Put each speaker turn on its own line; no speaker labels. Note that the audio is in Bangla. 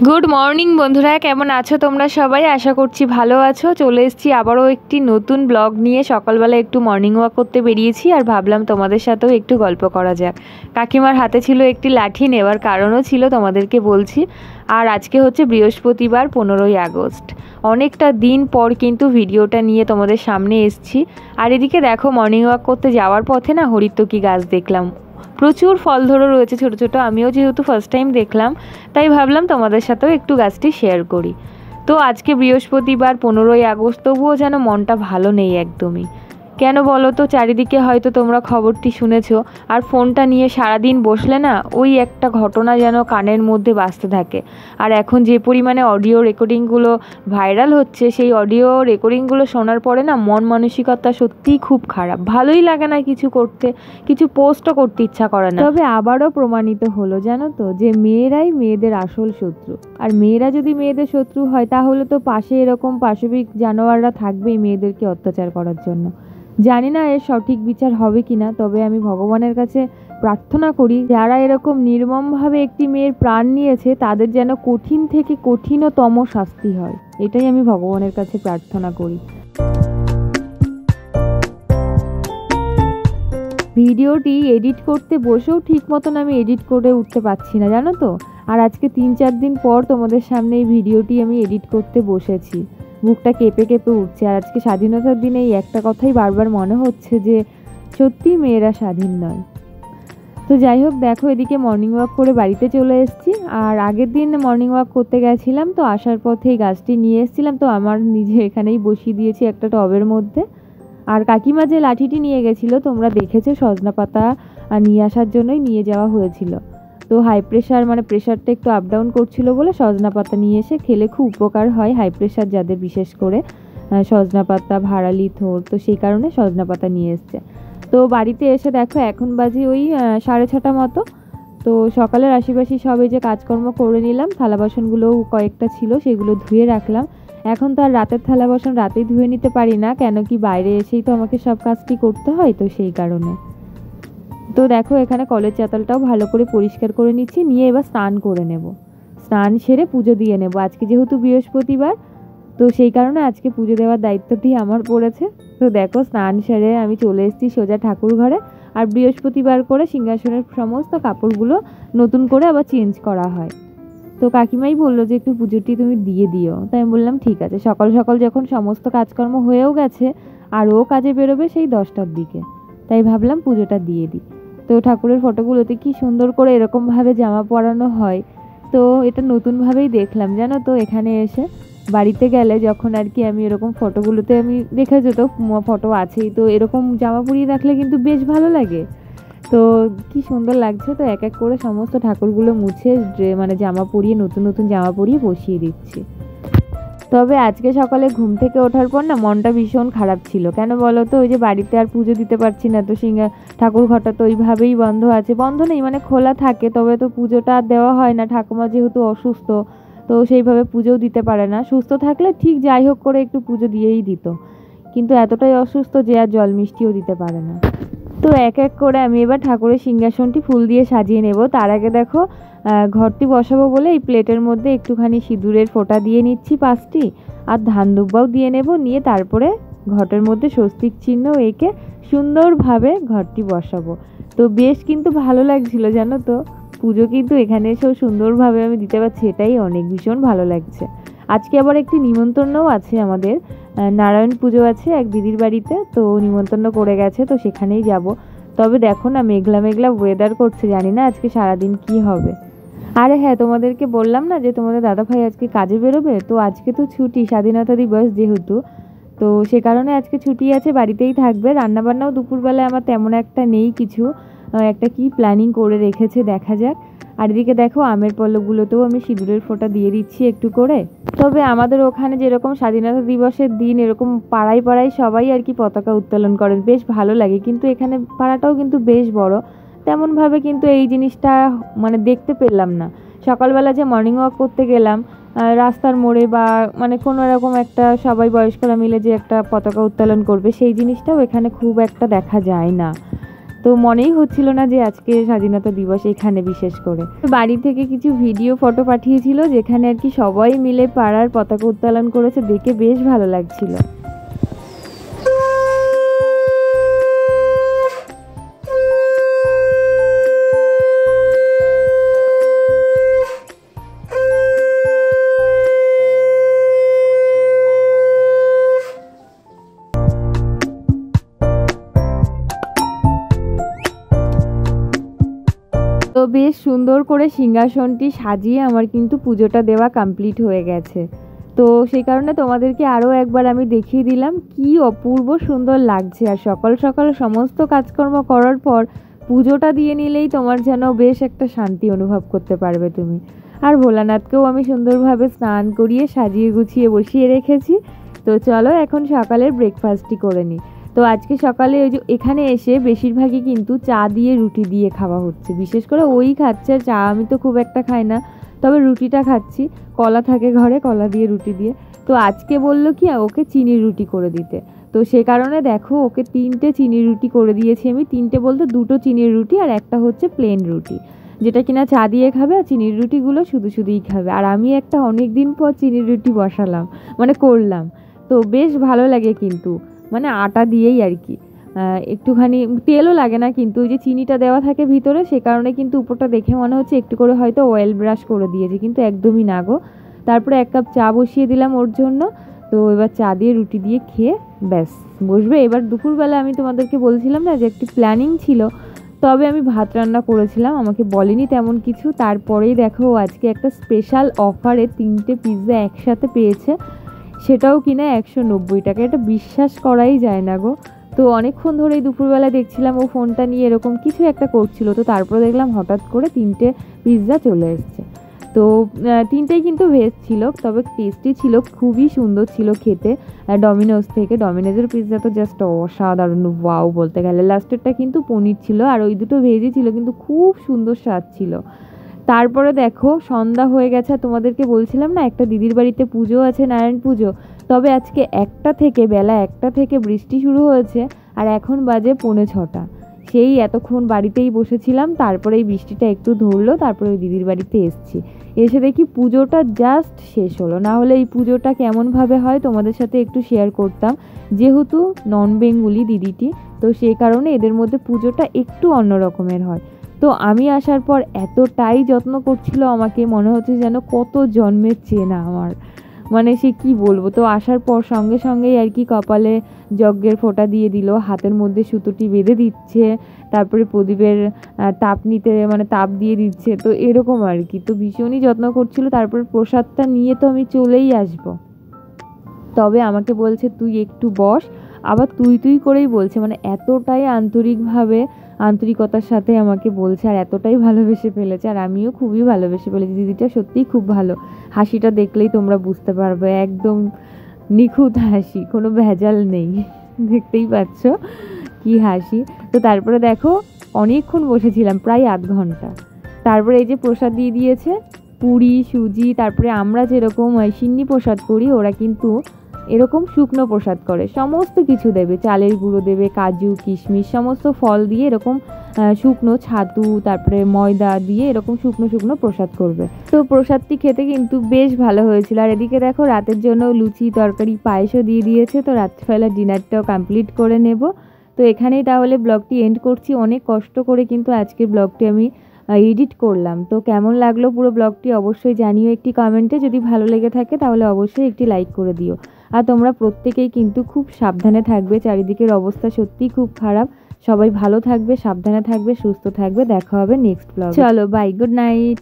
গুড মর্নিং বন্ধুরা, কেমন আছো তোমরা সবাই? আশা করছি ভালো আছো। চলে এসেছি আবারও একটি নতুন ব্লগ নিয়ে। সকালবেলা একটু মর্নিং ওয়াক করতে বেরিয়েছি আর ভাবলাম তোমাদের সাথেও একটু গল্প করা যাক। কাকিমার হাতে ছিল একটি লাঠি, নেওয়ার কারণও ছিল তোমাদেরকে বলছি। আর আজকে হচ্ছে বৃহস্পতিবার, 15ই আগস্ট। অনেকটা দিন পর কিন্তু ভিডিওটা নিয়ে তোমাদের সামনে এসেছি। আর এদিকে দেখো, মর্নিং ওয়াক করতে যাওয়ার পথে না হরিতকি গাছ দেখলাম, প্রচুর ফল ধরে রয়েছে ছোট ছোট। আমিও যেহেতু ফার্স্ট টাইম দেখলাম, তাই ভাবলাম তোমাদের সাথেও একটু গাছটি শেয়ার করি। তো আজকে বৃহস্পতিবার, 15ই আগস্ট, তবুও যেন মনটা ভালো নেই একদমই। কেন বলো তো? চারিদিকে হয়তো তোমরা খবরটি শুনেছো, আর ফোনটা নিয়ে সারাদিন বসলে না ওই একটা ঘটনা যেন কানের মধ্যে বাজতে থাকে। আর এখন যে পরিমাণে অডিও রেকর্ডিংগুলো ভাইরাল হচ্ছে, সেই অডিও রেকর্ডিংগুলো শোনার পরে না মন মানসিকতা সত্যিই খুব খারাপ। ভালোই লাগে না কিছু করতে, কিছু পোস্টও করতে ইচ্ছা করে না। তবে আবারও প্রমাণিত হলো জানো তো, যে মেয়েরাই মেয়েদের আসল শত্রু। আর মেয়েরা যদি মেয়েদের শত্রু হয়, তাহলে তো পাশে এরকম পাশবিক জানোয়াররা থাকবেই মেয়েদেরকে অত্যাচার করার জন্য। জানি না এর সঠিক বিচার হবে কিনা, তবে আমি ভগবানের কাছে প্রার্থনা করি যারা এরকম নির্মমভাবে একটি মেয়ের প্রাণ নিয়েছে, তাদের যেন কঠিন থেকে কঠিনতম শাস্তি হয়। এটাই আমি ভগবানের কাছে প্রার্থনা করি। ভিডিওটি এডিট করতে বসেও ঠিক মতন আমি এডিট করে উঠতে পারছি না জানো তো। আর আজকে 3-4 দিন পর তোমাদের সামনে এই ভিডিওটি আমি এডিট করতে বসেছি। বুকটা কেঁপে কেঁপে উঠছে। আর আজকে স্বাধীনতার দিনে এই একটা কথাই বারবার মনে হচ্ছে যে সত্যি মেয়েরা স্বাধীন নয়। তো যাই হোক, দেখো এদিকে মর্নিং ওয়াক করে বাড়িতে চলে এসেছি। আর আগের দিন মর্নিং ওয়াক করতে গেছিলাম, তো আসার পথে এই গাছটি নিয়ে এসেছিলাম। তো আমার নিজে এখানেই বসিয়ে দিয়েছি একটা টবের মধ্যে। আর কাকিমা যে লাঠিটি নিয়ে গেছিলো তোমরা দেখেছো, সজনা পাতা নিয়ে আসার জন্যই নিয়ে যাওয়া হয়েছিল। তো হাই প্রেশার, মানে প্রেশারটা একটু আপ ডাউন করছিল বলে সজনা পাতা নিয়ে এসে খেলে খুব উপকার হয় হাই প্রেশার যাদের, বিশেষ করে সজনা পাতা, ভাড়ালি, থোড়, তো সেই কারণে সজনা পাতা নিয়ে এসছে। তো বাড়িতে এসে দেখো এখন বাজে ওই 6:30 মতো। তো সকালের আশিপাশি সবে যে কাজকর্ম করে নিলাম, থালা বাসনগুলোও কয়েকটা ছিল সেগুলো ধুয়ে রাখলাম। এখন তো আর রাতের থালা বাসন রাতেই ধুয়ে নিতে পারি না, কেন কি বাইরে এসেই তো আমাকে সব কাজটি করতে হয়, তো সেই কারণে। তো দেখো এখানে কলের চাতালটাও ভালো করে পরিষ্কার করে নিচ্ছি, নিয়ে এবার স্নান করে নেব। স্নান সেরে পুজো দিয়ে নেব। আজকে যেহেতু বৃহস্পতিবার, তো সেই কারণে আজকে পুজো দেওয়ার দায়িত্বটি আমার পড়েছে। তো দেখো স্নান সেরে আমি চলে এসেছি সোজা ঠাকুর ঘরে। আর বৃহস্পতিবার করে সিংহাসনের সমস্ত কাপড়গুলো নতুন করে আবার চেঞ্জ করা হয়। তো কাকিমাই বললো যে একটু পুজোটি তুমি দিয়ে দিও। তাই আমি বললাম ঠিক আছে। সকাল সকাল যখন সমস্ত কাজকর্ম হয়েও গেছে, আর ও কাজে বেরোবে সেই 10টার দিকে, তাই ভাবলাম পুজোটা দিয়ে দিই। তো ঠাকুরের ফটোগুলোতে কি সুন্দর করে এরকমভাবে জামা পরানো হয়। তো এটা নতুনভাবেই দেখলাম জানো তো এখানে এসে। বাড়িতে গেলে যখন আর কি আমি এরকম ফটোগুলোতে, আমি দেখেছো তো ফটো আছেই, তো এরকম জামা পরিয়ে রাখলে কিন্তু বেশ ভালো লাগে। তো কি সুন্দর লাগছে। তো এক এক করে সমস্ত ঠাকুরগুলো মুছে মানে জামা পরিয়ে, নতুন নতুন জামা পরিয়ে বসিয়ে দিচ্ছি। তবে আজকে সকালে ঘুম থেকে ওঠার পর না মনটা ভীষণ খারাপ ছিল। কেন বলো তো? ওই যে বাড়িতে আর পুজো দিতে পারছি না, তো ঠাকুর ঘরটা তো ওইভাবেই বন্ধ আছে, বন্ধ নেই মানে খোলা থাকে, তবে তো পুজোটা আর দেওয়া হয় না। ঠাকুমা যেহেতু অসুস্থ, তো সেইভাবে পুজোও দিতে পারে না। সুস্থ থাকলে ঠিক যাই হোক করে একটু পুজো দিয়েই দিত, কিন্তু এতটাই অসুস্থ যে আর জল মিষ্টিও দিতে পারে না। তো এক এক করে আমি এবার ঠাকুরের সিংহাসনটি ফুল দিয়ে সাজিয়ে নেব। তার আগে দেখো ঘরটি বসাবো বলে এই প্লেটের মধ্যে একটুখানি সিঁদুরের ফোঁটা দিয়ে নিচ্ছি 5টি, আর ধান দুব্বাও দিয়ে নেব। নিয়ে তারপরে ঘটের মধ্যে স্বস্তিক চিহ্ন এঁকে সুন্দরভাবে ঘরটি বসাবো। তো বেশ কিন্তু ভালো লাগছিল জানো তো। পুজো কিন্তু এখানে এসেও সুন্দরভাবে আমি দিতে পারছি, এটাই অনেক ভীষণ ভালো লাগছে। আজকে আবার একটি নিমন্ত্রণও আছে আমাদের, নারায়ণ পুজো আছে এক দিদির বাড়িতে, তো নিমন্ত্রণ করে গেছে, তো সেখানেই যাব। তবে দেখো না মেঘলা মেঘলা ওয়েদার করছে, জানি না আজকে সারাদিন কি হবে। আরে হ্যাঁ, তোমাদেরকে বললাম না যে তোমাদের দাদাভাই আজকে কাজে বেরোবে, তো আজকে তো ছুটি, স্বাধীনতা দিবস যেহেতু, তো সে কারণে আজকে ছুটি আছে, বাড়িতেই থাকবে। রান্নাবান্নাও দুপুরবেলায় আমার তেমন একটা নেই কিছু, একটা কি প্ল্যানিং করে রেখেছে দেখা যাক। আর এদিকে দেখো আমের পল্লবগুলোতেও আমি সিঁদুরের ফোঁটা দিয়ে দিচ্ছি একটু করে। তবে আমাদের ওখানে যেরকম স্বাধীনতা দিবসের দিন এরকম পাড়ায় পাড়ায় সবাই আর কি পতাকা উত্তোলন করেন, বেশ ভালো লাগে। কিন্তু এখানে পাড়াটাও কিন্তু বেশ বড়, তেমনভাবে কিন্তু এই জিনিসটা মানে দেখতে পেলাম না। সকালবেলা যে মর্নিং ওয়াক করতে গেলাম রাস্তার মোড়ে, বা মানে কোনো এরকম একটা সবাই বয়স্করা মিলে যে একটা পতাকা উত্তোলন করবে, সেই জিনিসটাও এখানে খুব একটা দেখা যায় না। তো মনেই হচ্ছিল না যে আজকে স্বাধীনতা দিবস এখানে বিশেষ করে। বাড়ি থেকে কিছু ভিডিও ফটো পাঠিয়েছিল যেখানে আর কি সবাই মিলে পাড়ার পতাকা উত্তোলন করেছে, দেখে বেশ ভালো লাগছিল। তো বেশ সুন্দর করে সিংহাসনটি সাজিয়ে আমার কিন্তু পুজোটা দেওয়া কমপ্লিট হয়ে গেছে। তো সেই কারণে তোমাদেরকে আরও একবার আমি দেখিয়ে দিলাম কি অপূর্ব সুন্দর লাগছে। আর সকাল সকাল সমস্ত কাজকর্ম করার পর পুজোটা দিয়ে নিলেই তোমার যেন বেশ একটা শান্তি অনুভব করতে পারবে তুমি। আর ভোলানাথকেও আমি সুন্দরভাবে স্নান করিয়ে সাজিয়ে গুছিয়ে বসিয়ে রেখেছি। তো চলো এখন সকালের ব্রেকফাস্টই করে নিই। তো আজকে সকালে ওই যে এখানে এসে বেশিরভাগই কিন্তু চা দিয়ে রুটি দিয়ে খাওয়া হচ্ছে, বিশেষ করে ওই খাচ্ছে। আর চা আমি তো খুব একটা খাই না, তবে রুটিটা খাচ্ছি। কলা থাকে ঘরে, কলা দিয়ে রুটি দিয়ে। তো আজকে বললো কি ওকে চিনির রুটি করে দিতে, তো সে কারণে দেখো ওকে 3টে চিনির রুটি করে দিয়েছি আমি। 3টে বলতে 2টো চিনির রুটি আর একটা হচ্ছে প্লেন রুটি, যেটা কিনা চা দিয়ে খাবে, আর চিনির রুটিগুলো শুধু শুধুই খাবে। আর আমি একটা অনেক দিন পর চিনির রুটি বসালাম, মানে করলাম। তো বেশ ভালো লাগে কিন্তু, মানে আটা দিয়েই আর কি, একটুখানি তেলও লাগে না কিন্তু ওই যে চিনিটা দেওয়া থাকে ভিতরে, সে কারণে কিন্তু উপরটা দেখে মনে হচ্ছে একটু করে হয়তো অয়েল ব্রাশ করে দিয়েছে, কিন্তু একদমই না গো। তারপরে 1 কাপ চা বসিয়ে দিলাম ওর জন্য। তো এবার চা দিয়ে রুটি দিয়ে খেয়ে ব্যাস বসবে। এবার দুপুরবেলা আমি তোমাদেরকে বলছিলাম না যে একটি প্ল্যানিং ছিল, তবে আমি ভাত রান্না করেছিলাম, আমাকে বলেনি তেমন কিছু। তারপরেই দেখো আজকে একটা স্পেশাল অফারে 3টে পিৎজা একসাথে পেয়েছে, সেটাও কিনা 190 টাকা। এটা বিশ্বাস করাই যায় না গো। তো অনেকক্ষণ ধরেই দুপুরবেলা দেখছিলাম ও ফোনটা নিয়ে এরকম কিছু একটা করছিল, তো তারপরে দেখলাম হঠাৎ করে 3টে পিৎজা চলে এসছে। তো 3টেই কিন্তু ভেজ ছিল, তবে টেস্টি ছিল, খুবই সুন্দর ছিল খেতে। ডমিনোজ থেকে, ডমিনোজের পিৎজা তো জাস্ট অসাধারণ, ওয়াও বলতে গেলে। লাস্টেরটা কিন্তু পনির ছিল, আর ওই দুটো ভেজই ছিল, কিন্তু খুব সুন্দর স্বাদ ছিল। তারপরে দেখো সন্ধ্যা হয়ে গেছে। তোমাদেরকে বলছিলাম না একটা দিদির বাড়িতে পুজো আছে, নারায়ণ পুজো। তবে আজকে বেলা 1টা থেকে বৃষ্টি শুরু হয়েছে, আর এখন বাজে 5:45। সেই এতক্ষণ বাড়িতেই বসেছিলাম, তারপরে এই বৃষ্টিটা একটু ধরলো, তারপরে ওই দিদির বাড়িতে এসছি। এসে দেখি পুজোটা জাস্ট শেষ হলো, না হলে এই পুজোটা কেমনভাবে হয় তোমাদের সাথে একটু শেয়ার করতাম। যেহেতু নন বেঙ্গলি দিদিটি, তো সেই কারণে এদের মধ্যে পুজোটা একটু অন্য রকমের হয়। তো আমি আসার পর এতটাই যত্ন করছিল আমাকে, মনে হচ্ছে যেন কত জন্মের চেনা আমার, মানে সে কি বলবো। তো আসার পর সঙ্গে সঙ্গেই আর কি কপালে যজ্ঞের ফোঁটা দিয়ে দিল, হাতের মধ্যে সুতোটি বেঁধে দিচ্ছে, তারপরে প্রদীপের তাপ নিতে মানে তাপ দিয়ে দিচ্ছে, তো এরকম আর কি। তো ভীষণই যত্ন করছিল। তারপর প্রসাদটা নিয়ে তো আমি চলেই আসবো, তবে আমাকে বলছে তুই একটু বস, আবার তুই করেই বলছে, মানে এতটাই আন্তরিকতার সাথে আমাকে বলছে, আর এতটাই ভালোবেসে ফেলেছে। আর আমিও খুবই ভালোবেসে ফেলেছি, দিদিটা সত্যিই খুব ভালো। হাসিটা দেখলেই তোমরা বুঝতে পারবে, একদম নিখুঁত হাসি, কোনো ভেজাল নেই, দেখতেই পাচ্ছ কি হাসি। তো তারপরে দেখো অনেকক্ষণ বসেছিলাম, প্রায় 1/2 ঘন্টা। তারপরে এই যে প্রসাদ দিয়ে দিয়েছে, পুরি সুজি, তারপরে আমরা যেরকম সিন্নি প্রসাদ করি, ওরা কিন্তু এরকম শুকনো প্রসাদ করে, সমস্ত কিছু দেবে, চালের গুঁড়ো দেবে, কাজু কিশমিশ সমস্ত ফল দিয়ে এরকম শুকনো, ছাতু তারপরে ময়দা দিয়ে এরকম শুকনো প্রসাদ করবে। তো প্রসাদটি খেতে কিন্তু বেশ ভালো হয়েছিল। আর এদিকে দেখো রাতের জন্য লুচি তরকারি পায়েসও দিয়ে দিয়েছে। তো রাত্রিবেলা ডিনারটাও কমপ্লিট করে নেব। তো এখানেই তাহলে ব্লগটি এন্ড করছি। অনেক কষ্ট করে কিন্তু আজকের ব্লগটি আমি এডিট করলাম। তো কেমন লাগলো পুরো ব্লগটি অবশ্যই জানিও একটি কমেন্টে। যদি ভালো লেগে থাকে তাহলে অবশ্যই একটি লাইক করে দিও। আর তোমরা প্রত্যেকেই কিন্তু খুব সাবধানে থাকবে, চারিদিকের অবস্থা সত্যিই খুব খারাপ। সবাই ভালো থাকবে, সাবধানে থাকবে, সুস্থ থাকবে। দেখা হবে নেক্সট ব্লগে। চলো বাই, গুড নাইট।